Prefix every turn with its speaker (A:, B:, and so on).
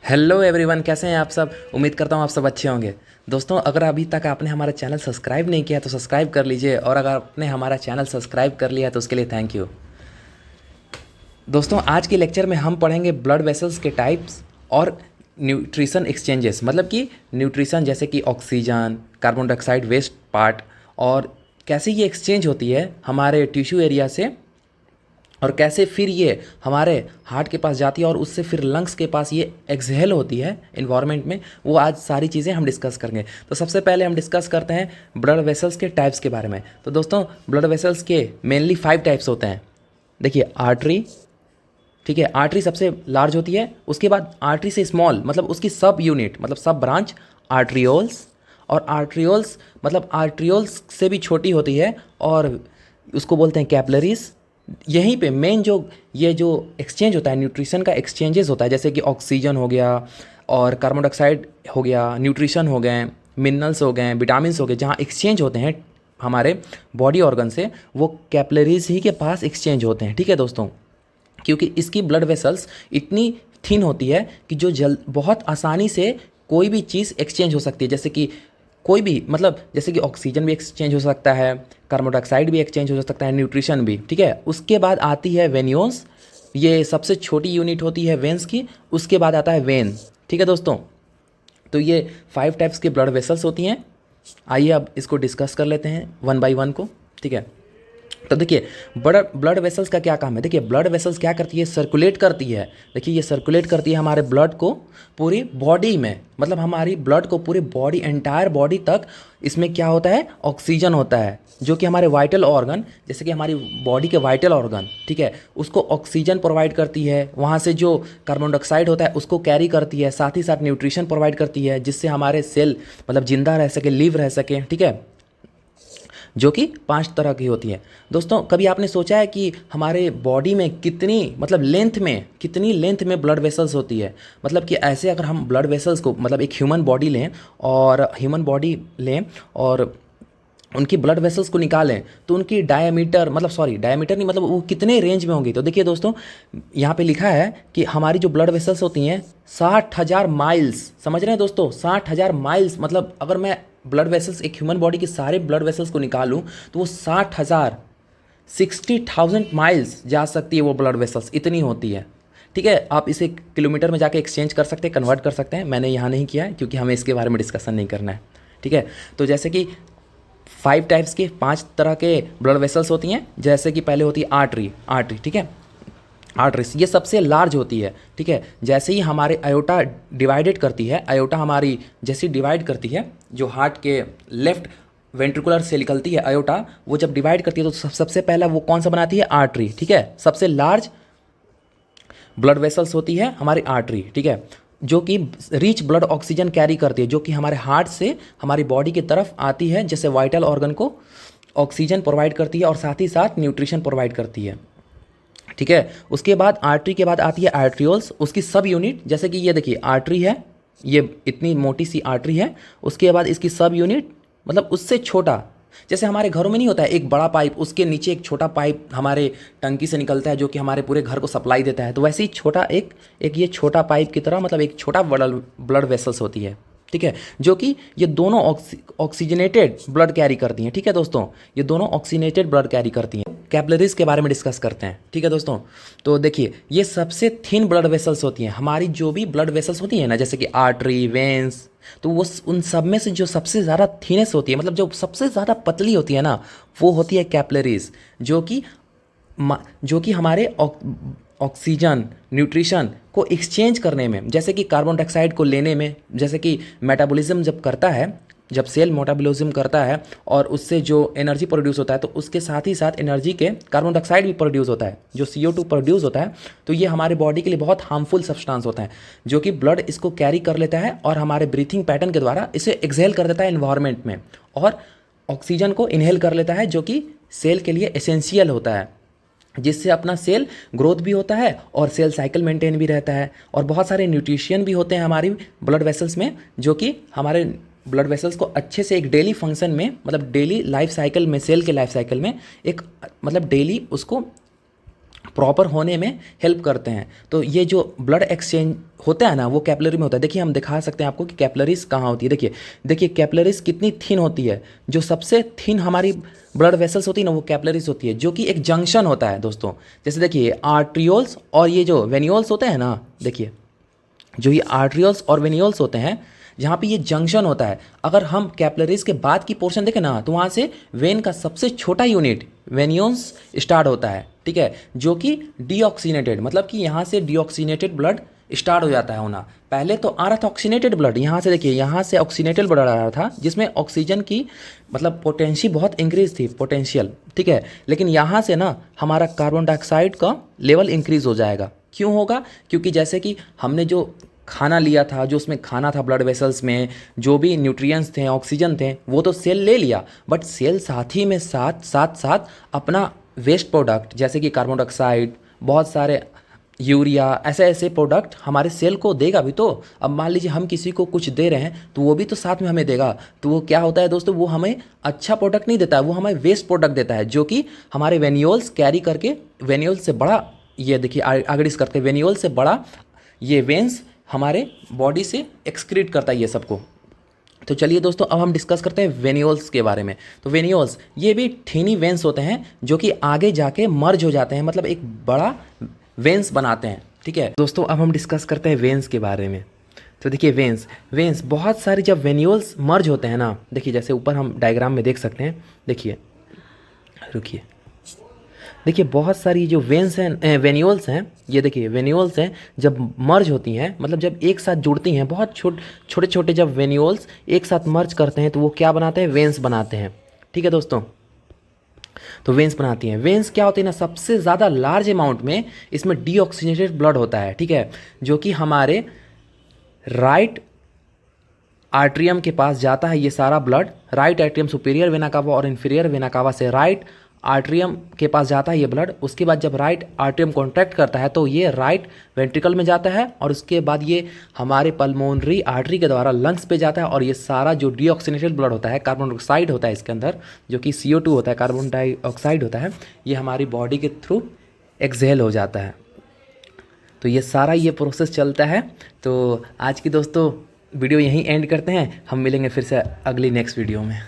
A: Hello everyone, कैसे हैं आप सब। उम्मीद करता हूँ आप सब अच्छे होंगे। दोस्तों, अगर अभी तक आपने हमारा चैनल सब्सक्राइब नहीं किया तो सब्सक्राइब कर लीजिए, और अगर आपने हमारा चैनल सब्सक्राइब कर लिया तो उसके लिए थैंक यू। दोस्तों, आज के लेक्चर में हम पढ़ेंगे ब्लड वेसल्स के टाइप्स और न्यूट्रिशन एक्सचेंजेस, मतलब कि न्यूट्रिशन जैसे कि oxygen, carbon dioxide west part, और कैसे ये एक्सचेंज होती है हमारे टिश्यू एरिया से, और कैसे फिर ये हमारे हार्ट के पास जाती है और उससे फिर लंग्स के पास ये एक्सहेल होती है इन्वायरमेंट में। वो आज सारी चीज़ें हम डिस्कस करेंगे। तो सबसे पहले हम डिस्कस करते हैं ब्लड वेसल्स के टाइप्स के बारे में। तो दोस्तों, ब्लड वेसल्स के मेनली 5 टाइप्स होते हैं। देखिए, आर्टरी, ठीक है, आर्टरी सबसे लार्ज होती है। उसके बाद आर्टरी से स्मॉल, मतलब उसकी सब यूनिट, मतलब सब ब्रांच, आर्ट्रियोल्स। और आर्ट्रियोल्स मतलब आर्ट्रियोल्स से भी छोटी होती है, और उसको बोलते हैं कैपलरीज। यहीं पे मेन जो ये जो एक्सचेंज होता है, न्यूट्रिशन का एक्सचेंजेस होता है, जैसे कि ऑक्सीजन हो गया और कार्बन डाइऑक्साइड हो गया, न्यूट्रिशन हो गए, मिनरल्स हो गए, विटामिन्स हो गए, जहाँ एक्सचेंज होते हैं हमारे बॉडी ऑर्गन से, वो कैपलरीज ही के पास एक्सचेंज होते हैं। ठीक है दोस्तों, क्योंकि इसकी ब्लड वेसल्स इतनी थिन होती है कि जो बहुत आसानी से कोई भी चीज़ एक्सचेंज हो सकती है। जैसे कि कोई भी, मतलब जैसे कि ऑक्सीजन भी एक्सचेंज हो सकता है, कार्बन डाइऑक्साइड भी एक्सचेंज हो सकता है, न्यूट्रिशन भी। ठीक है, उसके बाद आती है वेन्योस। ये सबसे छोटी यूनिट होती है वेंस की। उसके बाद आता है वेन। ठीक है दोस्तों, तो ये 5 टाइप्स के ब्लड वेसल्स होती हैं। आइए अब इसको डिस्कस कर लेते हैं वन बाय वन को। ठीक है, तो देखिए, ब्लड ब्लड वेसल्स का क्या काम है। देखिए, ब्लड वेसल्स क्या करती है, सर्कुलेट करती है। देखिए, ये सर्कुलेट करती है हमारे ब्लड को पूरी बॉडी में, मतलब हमारी ब्लड को पूरी बॉडी, एंटायर बॉडी तक। इसमें क्या होता है, ऑक्सीजन होता है, जो कि हमारे वाइटल ऑर्गन, जैसे कि हमारी बॉडी के वाइटल ऑर्गन, ठीक है, उसको ऑक्सीजन प्रोवाइड करती है। वहाँ से जो कार्बन डाइऑक्साइड होता है उसको कैरी करती है, साथ ही साथ न्यूट्रिशन प्रोवाइड करती है, जिससे हमारे सेल मतलब जिंदा रह सके, लिव रह सके। ठीक है, जो कि 5 तरह की होती है। दोस्तों, कभी आपने सोचा है कि हमारे बॉडी में कितनी, मतलब कितनी लेंथ में ब्लड वेसल्स होती है। मतलब कि ऐसे अगर हम ब्लड वेसल्स को, मतलब एक ह्यूमन बॉडी लें और उनकी ब्लड वेसल्स को निकालें, तो उनकी डायमीटर, मतलब सॉरी डायमीटर नहीं, मतलब वो कितने रेंज में होंगी। तो देखिए दोस्तों, यहाँ पे लिखा है कि हमारी जो ब्लड वेसल्स होती हैं 60,000 माइल्स, समझ रहे हैं दोस्तों, 60,000 माइल्स। मतलब अगर मैं ब्लड वेसल्स, एक ह्यूमन बॉडी के सारे ब्लड वेसल्स को निकालूं तो वो 60,000, 60,000 माइल्स जा सकती है वो ब्लड वेसल्स, इतनी होती है। ठीक है, आप इसे किलोमीटर में जाके एक्सचेंज कर सकते हैं, कन्वर्ट कर सकते हैं। मैंने यहाँ नहीं किया है क्योंकि हमें इसके बारे में डिस्कशन नहीं करना है। ठीक है, तो जैसे कि 5 टाइप्स के, 5 तरह के ब्लड वेसल्स होती हैं। जैसे कि पहले होती है आर्टरी, ठीक है, आर्टरीज ये सबसे लार्ज होती है। ठीक है, जैसे ही हमारे अयोटा डिवाइडेड करती है, अयोटा हमारी जैसी डिवाइड करती है, जो हार्ट के लेफ्ट वेंट्रिकुलर से निकलती है अयोटा, वो जब डिवाइड करती है तो सबसे पहला वो कौन सा बनाती है, आर्टरी। ठीक है, सबसे लार्ज ब्लड वेसल्स होती है हमारी आर्टरी। ठीक है, जो कि रिच ब्लड ऑक्सीजन कैरी करती है, जो कि हमारे हार्ट से हमारी बॉडी की तरफ आती है, जैसे वाइटल ऑर्गन को ऑक्सीजन प्रोवाइड करती है और साथ ही साथ न्यूट्रिशन प्रोवाइड करती है। ठीक है, उसके बाद आर्टरी के बाद आती है आर्ट्रियोल्स, उसकी सब यूनिट। जैसे कि ये देखिए, आर्टरी है, ये इतनी मोटी सी आर्टरी है। उसके बाद इसकी सब यूनिट, मतलब उससे छोटा, जैसे हमारे घरों में नहीं होता है एक बड़ा पाइप, उसके नीचे एक छोटा पाइप हमारे टंकी से निकलता है, जो कि हमारे पूरे घर को सप्लाई देता है। तो वैसे ही छोटा एक ये छोटा पाइप की तरह, मतलब एक छोटा ब्लड वेसल्स होती है। ठीक है, जो कि ये दोनों ऑक्सीजनेटेड ब्लड कैरी करती हैं। ठीक है दोस्तों, ये दोनों ऑक्सीजनेटेड ब्लड कैरी करती हैं। कैपलरीज के बारे में डिस्कस करते हैं। ठीक है दोस्तों, तो देखिए, ये सबसे थिन ब्लड वेसल्स होती हैं। हमारी जो भी ब्लड वेसल्स होती हैं ना, जैसे कि आर्टरी, वेंस, तो वो उन सब में से जो सबसे ज़्यादा थिनेस होती है, मतलब जो सबसे ज़्यादा पतली होती है ना, वो होती है कैपलरीज, जो कि हमारे ऑक्सीजन, न्यूट्रिशन को एक्सचेंज करने में, जैसे कि कार्बन डाइऑक्साइड को लेने में, जैसे कि मेटाबॉलिज्म जब करता है, जब सेल मेटाबॉलिज्म करता है और उससे जो एनर्जी प्रोड्यूस होता है, तो उसके साथ ही साथ एनर्जी के कार्बन डाइऑक्साइड भी प्रोड्यूस होता है, जो CO2 प्रोड्यूस होता है। तो ये हमारे बॉडी के लिए बहुत हार्मफुल सब्सटेंस होता है, जो कि ब्लड इसको कैरी कर लेता है और हमारे ब्रीथिंग पैटर्न के द्वारा इसे एक्सहेल कर देता है इन्वायरमेंट में, और ऑक्सीजन को इनहेल कर लेता है, जो कि सेल के लिए एसेंशियल होता है, जिससे अपना सेल ग्रोथ भी होता है और सेल साइकिल मेंटेन भी रहता है। और बहुत सारे न्यूट्रिशन भी होते हैं हमारी ब्लड वेसल्स में, जो कि हमारे ब्लड वेसल्स को अच्छे से एक डेली फंक्शन में, मतलब डेली लाइफ साइकिल में, सेल के लाइफ साइकिल में एक, मतलब डेली उसको प्रॉपर होने में हेल्प करते हैं। तो ये जो ब्लड एक्सचेंज होता है ना वो कैपिलरी में होता है। देखिए हम दिखा सकते हैं आपको कि कैपिलरीज कहाँ होती है। देखिए देखिए कैपिलरीज कितनी थिन होती है। जो सबसे थिन हमारी ब्लड वेसल्स होती है ना वो कैपिलरीज होती है, जो कि एक जंक्शन होता है दोस्तों। जैसे देखिए आर्ट्रियोल्स और ये जो वेन्यूल्स होते हैं ना, देखिए जो ये आर्ट्रियोल्स और वेन्यूल्स होते हैं जहाँ पे ये जंक्शन होता है। अगर हम कैपिलरीज के बाद की पोर्शन देखें ना तो वहाँ से वेन का सबसे छोटा यूनिट वेन्यूल्स स्टार्ट होता है, ठीक है, जो कि डीऑक्सीनेटेड, मतलब कि यहाँ से डीऑक्सीनेटेड ब्लड स्टार्ट हो जाता है होना। पहले तो आ रहा था ऑक्सीनेटेड ब्लड, यहाँ से देखिए यहाँ से ऑक्सीनेटेड ब्लड आ रहा था जिसमें ऑक्सीजन की मतलब पोटेंशियल बहुत इंक्रीज थी, पोटेंशियल, ठीक है। लेकिन यहाँ से ना हमारा कार्बन डाइऑक्साइड का लेवल इंक्रीज हो जाएगा। क्यों होगा? क्योंकि जैसे कि हमने जो खाना लिया था, जो उसमें खाना था ब्लड वेसल्स में, जो भी न्यूट्रिएंट्स थे, ऑक्सीजन थे, वो तो सेल ले लिया, बट सेल साथ ही में साथ अपना वेस्ट प्रोडक्ट जैसे कि कार्बन डाइऑक्साइड, बहुत सारे यूरिया, ऐसे ऐसे प्रोडक्ट हमारे सेल को देगा भी तो। अब मान लीजिए हम किसी को कुछ दे रहे हैं तो वो भी तो साथ में हमें देगा। तो वो क्या होता है दोस्तों, वो हमें अच्छा प्रोडक्ट नहीं देता है, वो हमें वेस्ट प्रोडक्ट देता है, जो कि हमारे वेन्यूल्स कैरी करके, वेन्यूल से बड़ा, ये देखिए आगे डिस्कस करते हैं, वेन्यूल से बड़ा ये वेंस हमारे बॉडी से एक्सक्रीट करता है ये सबको। तो चलिए दोस्तों अब हम डिस्कस करते हैं वेन्यूल्स के बारे में। तो वेन्यूल्स ये भी थीनी वेंस होते हैं जो कि आगे जाके मर्ज हो जाते हैं, मतलब एक बड़ा वेंस बनाते हैं, ठीक है। दोस्तों अब हम डिस्कस करते हैं वेंस के बारे में। तो देखिए वेंस बहुत सारी जब वेन्यूल्स मर्ज होते हैं ना, देखिए जैसे ऊपर हम डायग्राम में देख सकते हैं, देखिए रुकिए, देखिए बहुत सारी जो वेंस हैं, वेन्यूल्स हैं, ये देखिए वेन्यूल्स हैं जब मर्ज होती हैं, मतलब जब एक साथ जुड़ती हैं, बहुत छोटे छोटे जब वेन्यूल्स एक साथ मर्ज करते हैं तो वो क्या बनाते हैं, वेंस बनाते हैं, ठीक है दोस्तों। तो वेंस बनाती हैं। वेंस क्या होती है ना, सबसे ज़्यादा लार्ज अमाउंट में इसमें डीऑक्सीनेटेड ब्लड होता है, ठीक है, जो कि हमारे राइट आर्ट्रियम के पास जाता है। ये सारा blood right atrium, superior vena cava और इन्फीरियर वेना कावा से राइट आर्ट्रियम के पास जाता है ये ब्लड। उसके बाद जब राइट आर्ट्रियम कॉन्ट्रैक्ट करता है तो ये राइट वेंट्रिकल में जाता है, और उसके बाद ये हमारे पल्मोनरी आर्टरी के द्वारा लंग्स पे जाता है। और ये सारा जो डीऑक्सीनेटेड ब्लड होता है, कार्बन डाइऑक्साइड होता है इसके अंदर, जो कि CO2 होता है, कार्बन डाइऑक्साइड होता है, ये हमारी बॉडी के थ्रू एक्सहेल हो जाता है। तो ये सारा ये प्रोसेस चलता है। तो आज की दोस्तों वीडियो यहीं एंड करते हैं, हम मिलेंगे फिर से अगली नेक्स्ट वीडियो में।